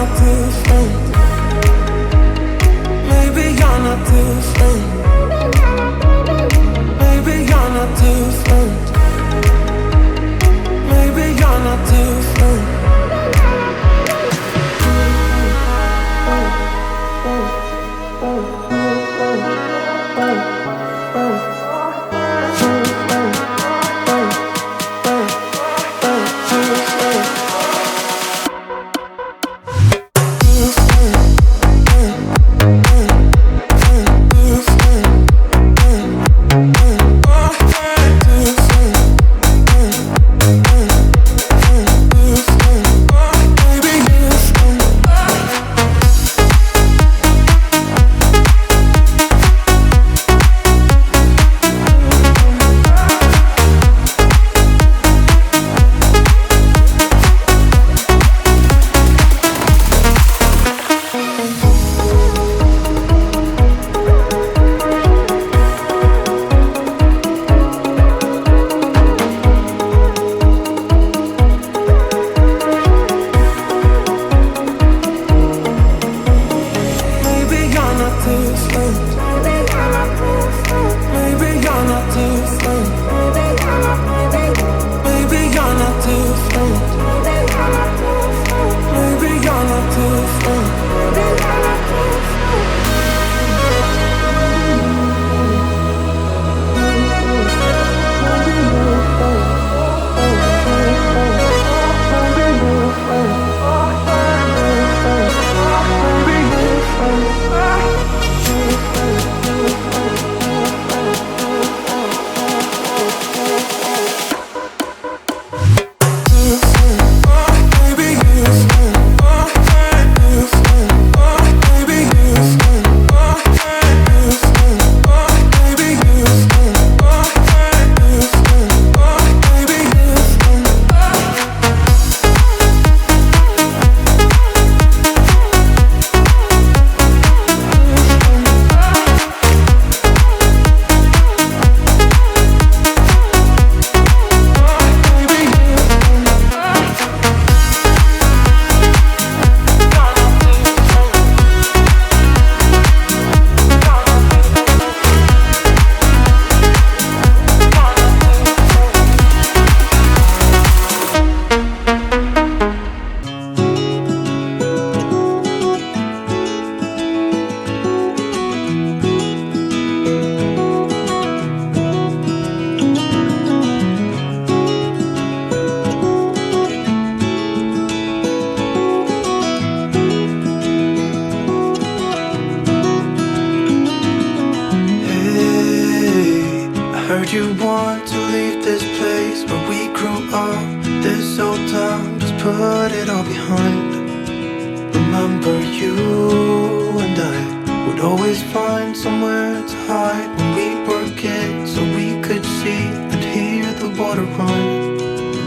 not different. Maybe you're not different. Maybe you're not different. Maybe you're not different.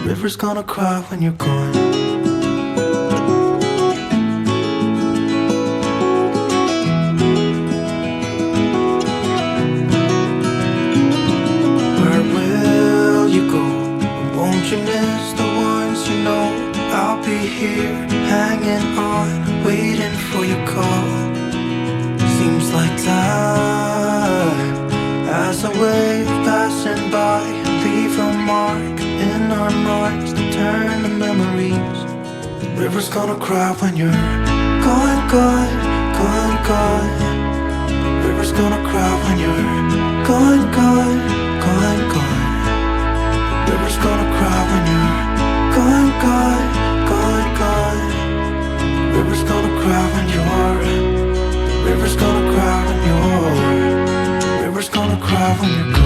River's gonna cry when you're gone. Where will you go? Won't you miss the ones you know? I'll be here, hanging on, waiting for your call. Seems like time as a wave passing by, leave a mark in our minds to turn to memories. The river's gonna cry when you're gone, gone, gone, gone. The river's gonna cry when you're gone, gone, gone, gone. The river's gonna cry when you're gone, gone, gone, gone. The river's gonna cry when you're. The river's gonna cry when you're. The river's gonna cry when you're gone.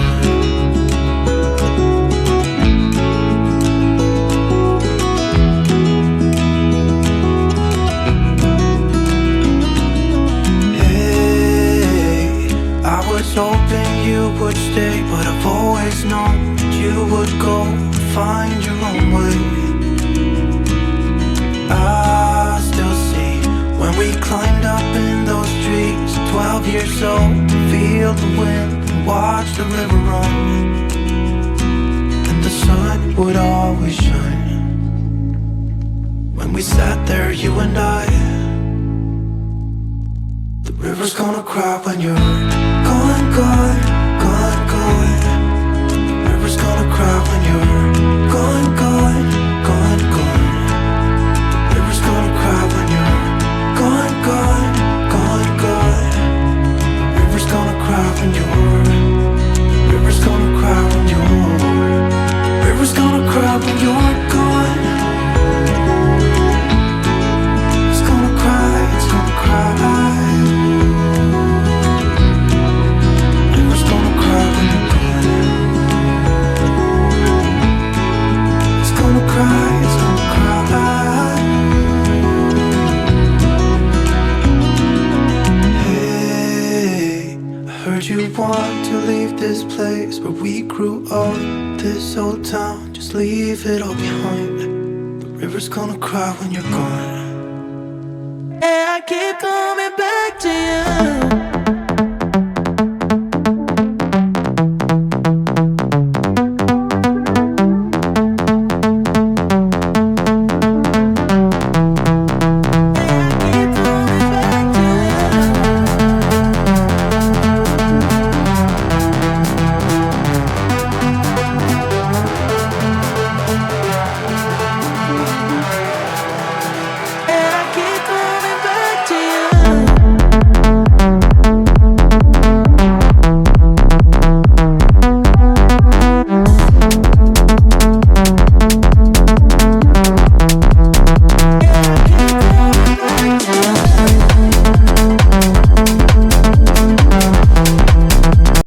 Hoping you would stay, but I've always known that you would go find your own way. I still see when we climbed up in those trees, 12 years old, to feel the wind and watch the river run. And the sun would always shine when we sat there, you and I. River's gonna cry when you're gone, gone, gone, gone. River's gonna cry when you're gone, gone, gone, gone. River's gonna cry when you're gone, gone, gone, gone. River's gonna cry when you're. River's gonna cry when you're. River's gonna cry when you're gone. It's gonna cry, it's gonna cry. River's gonna cry when you're gone. It's gonna cry, it's gonna cry. Hey, I heard you want to leave this place where we grew up. This old town, just leave it all behind. The river's gonna cry when you're gone. Yeah, I keep coming back to you.